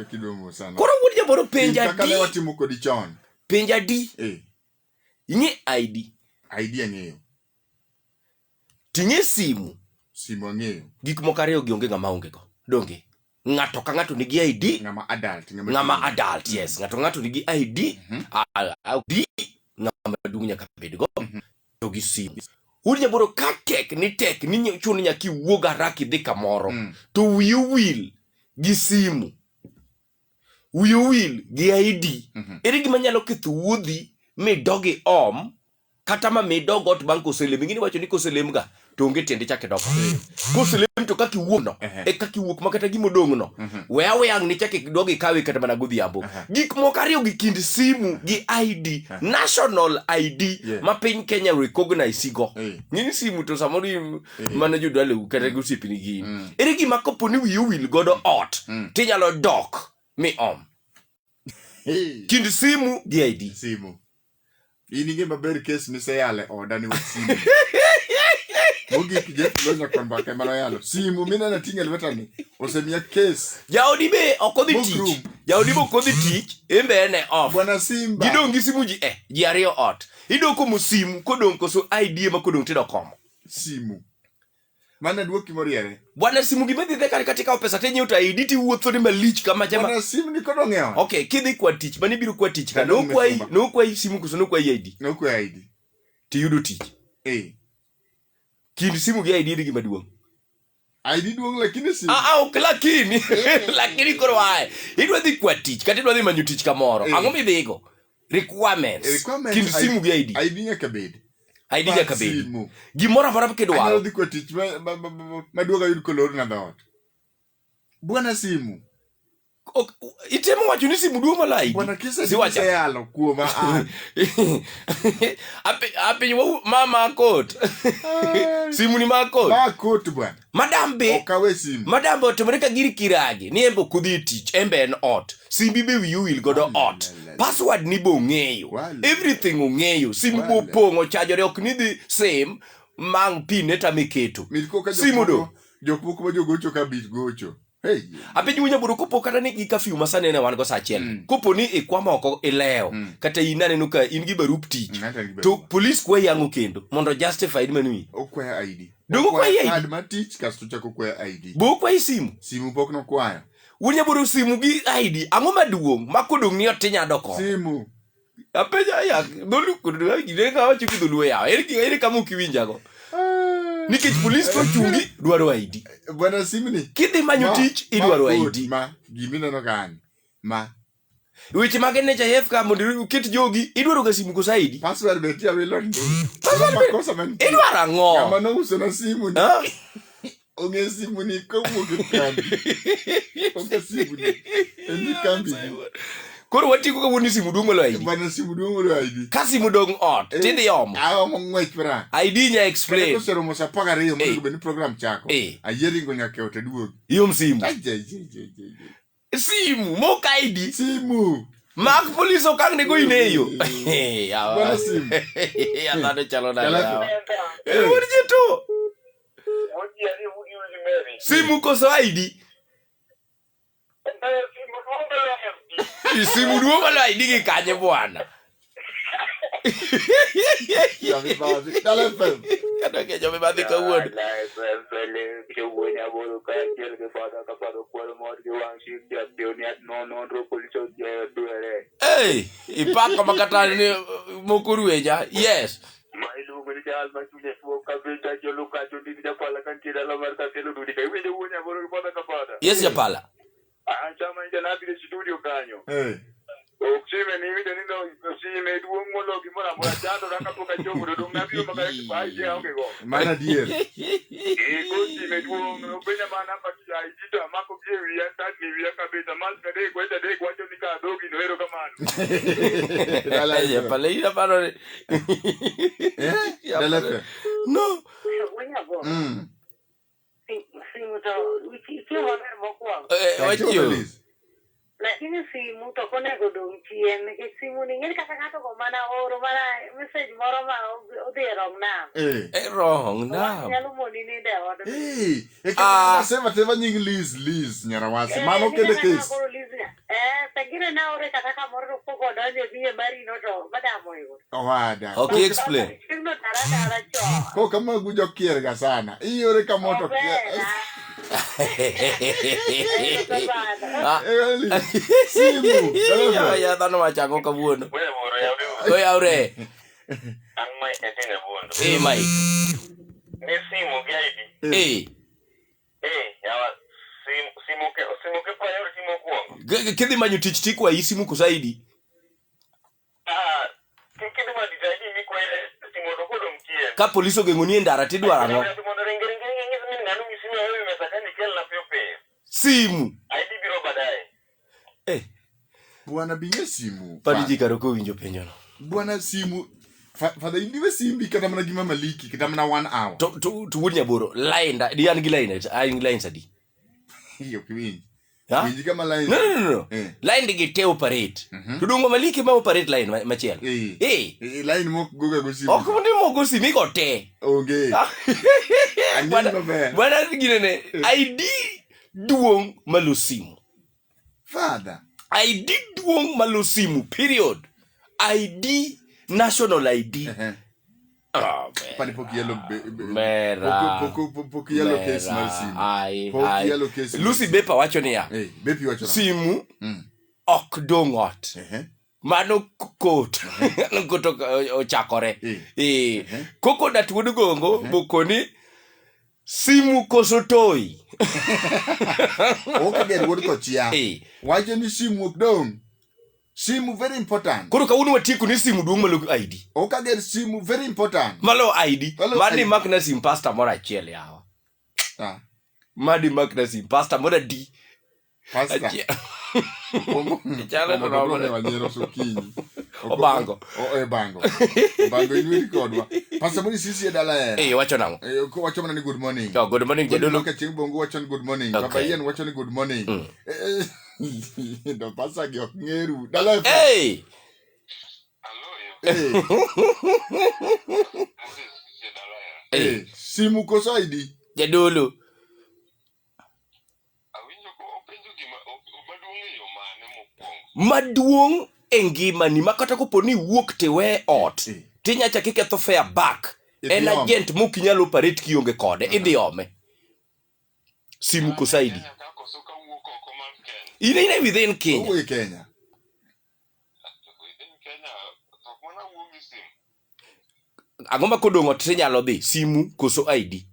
kidomo sana. Koro wuod jaboro penja kaka ne watimo kodi chon. Penja di. Inge ID. ID ang'eyo. Tinye simu. Simu ang'eyo. Gik moko ariyo gionge ng'ama onge go. Donge. Ng'ato ka ng'ato nigi ID. Ng'ama adult. Ng'ama adult, yes. Ng'ato nigi ID. ID. Ng'ama dung nyaka bed go. To gi simu. Wuod jaboro ka tek ni chuni nyaki wuog haraka idhi kamoro. To wiyu wil gi simu. Wiyu wil gi ID. Ere gima nyalo ketho wuodhi midogi kata ma midog ot bang' koselem. Ingini wacho ni koselem ga to onge tiende chake dok. Koselem to kaki wuok no kaki wuok makata gimodong no weyang ni chake dogi kawe kata mana godhiambo. Gik moko ariyo gi kind simu gi ID, national ID ma piny Kenya recognize go. Ngini simu to samoro mana jodalo kata gosipni gi. Ere gima kopo ni wiyu wil godo ot tinyalo dok mi kind simu gi ID. Simu. Inige maber kes miseyale oda ni simu. Mogik Jeff Lonya konba ke mano simu mina na tinga lwetani osemia kes. Jaodi be okodhi tich. Jaodi be okodhi tich embe ene off. Bwana Simba. Gidong gi simu ji ariyo ot. Idoko mu simu kodong koso ID ma kodong tido komo. Simu. Mana duoki moriere. Bwana simu gimedhi dhe kare katika pesa tenye uta ID ti wuotho ni malich kama jama. Bwana simu ni kodo ng'ewa. Okay, kidhi kwa tich, mani biro kwa tich ka no kwai simu kuso no kwai ID. No kwai ID. Ti yudo tich. Kind simu gi ID gima duong'. ID duong' lakini simu. Ok lakini. Lakini koro wae. Idwa dhi kwa tich, kata idwa dhi manyo tich kamoro. Ang'o midhigo? Requirements. Kind simu gi ID. ID nyaka bed. ID nyaka bed. Gimoro amora kidwaro. Anyalo dhi kwa tich maduoga yud kolor na dhot. Bwana simu. Itemo wacho ni simu duong' mala ID. Bwana kisa seyalo kuoma an. Apiny mama kot. Simu ni makot. Makot bwana. Madam be. Okawe simu. Madam be otimore ka giri kiragi. Ni embe kudhi tich. Embe en ot. Simbi be wiyu wil godo ot. Password ni bo ng'eyo. Everything ong'eyo. Simu bo pong'o chajore ok nidhi same. Mang pin neta miketo. Simu do. Jok moko ma jogocho ka bit gocho. Apeny wunya buru kopo kata ni gi kafyu masane ne wan go sa achiel. Kopo ni ikwama oko ileo. Kata inaneno ka in gi barup tich. To police kwa yango kendo. Mondo justified manui. Okwaya ID. Dongo kwa ID. Card ma tich kasto chako kwaya ID. Bo kwa simu. Simu pok no kwaya. Wunya buru simu gi ID. Ang'o maduong' makodong' ni otinya doko. Simu. Apenya ya. Dolu kudu gide ka wacho ki dolu ya. Ere kama ukiwinja go. Nikech police ko chungi dwaro ID. Bwana simu ni kidhi manyo tich idwaro ID. Ma gimina no gani. Ma weche mag NHIF ka mondo uket jogi idwaro ga simu ko ID. Password betia welo ndi. Idwaro ang'o? Kama no uso na simu ni. Onge simu ni ko wuok kambi. Onge simu ni. Endi kambi. Koro watiko ka wuoni simu duong' molo ID. Bwana simu duong' molo ID. Ka simu dong' ot, tidhi omo. Aomo ng'wech pra. ID nya explain. Kosero mosa paga riyo mondo beni program chako. Ayieringo nyaka ote duog. Iom simu. Simu, mok ID. Simu. Mak police okang' nego ineyo. Bwana simu. Yathane chalo na. Wuod jito. Simu koso ID. Simu duong' malo ID gi kanye bwana. Kata ke jomi badhi kawuono. Hey, ipako makata ni moko rweja. Yes. Yes, Japala. Chama nje na vile studio kanyo. Okchime ni video nino sime duong molo gimora mora chando rakatoka chomo do na vile makati baije aongego. Mana dier. Ko sime duong openya mana pa ya ijito amako bie ya tani vya kabisa mal kade kwenda de kwacho nika dogi no hero kamano. Ya pala ina paro. No. Simu to wiki waber mokwang. Wacho. Lakini simu to konego dong chien ke simu ni ngel kata ng'ato go mana oro mana message moro ma odhi wrong now. Wrong now. Nyalo moni ni dewa. Sema teva nying Liz nyarawasi. Mano kende case. lakini na ore kata kamoro poko donjo biye mari no to madamo yo. Owada. Okay, explain. Sino tara cho. Ko kama gujo kierga sana. Iore kamoto kier. Simu. Ya dhano machango kawuono. Wewe moro ya wewe. Oya ore. Ang mai etine bondo. Mai. Ni simu gaidi. Yawa simu ke pa yore simu kuongo. Kidhi manyo tich tikwa hii simu kusaidi. Kidu maditaji ni kwa ile simu dokodo mkie. Ka police ogeng'oni e ndara tidwaro ang'o? Simu. ID biro baadaye. Bwana binge simu. Padiji karoko winjo penjono. Bwana simu. Fadha indiwe simbi kata mana gima maliki kata mana 1 hour. To wuod nyaboro line di an gi line an gi line sadi. Hiyo kiwinji. Ha? Winji kama line. No. Line di gite operate. To dungo maliki ma operate line machiel. Line mok goga go simu. Ok mundi mogo simu iko te. Okay. Bwana ginene ID duong malo simu. Father. ID duong malo simu period. ID national ID. Pani poki yellow Mera. Poki yellow case mar simu. Poki yellow case. Lucy Bepa wacho niya. Bepi wacho. Simu ok dong ot. Mano kot. Koto ochakore. Koko datwood gongo bokoni simu koso toy. Okay, get what kochia. Why don't you simu ok dong? Simu very important. Koro kawuono watieko ni simu duong' malo ID. Okay, get simu very important. Malo ID. Madi ID. mak na sim pasta moro achiel yawa. Madi mak na sim pasta moro di. Pasta. Chalo Romo ne wanyero sokinyi. Obango. Bango. Bango inwiri kodwa. Pasta moni sisi edala Wacho nango. Ko wacho mana ni good morning. Good morning jadolo. Ka ching bongo wacho ni good morning. Baba Ian wacho ni good morning. Do pasta gi ok ngeru. Dala. Simu koso ID. Jadolo. Maduong' e ngimani makata koponi wuok tiwe ot tinyacha kiketho fair back en agent mokinyalo operate kionge kode idhi ome simu kosaidi ine within Kenya ang'o ma kodong' ot tinyalo dhi simu koso ID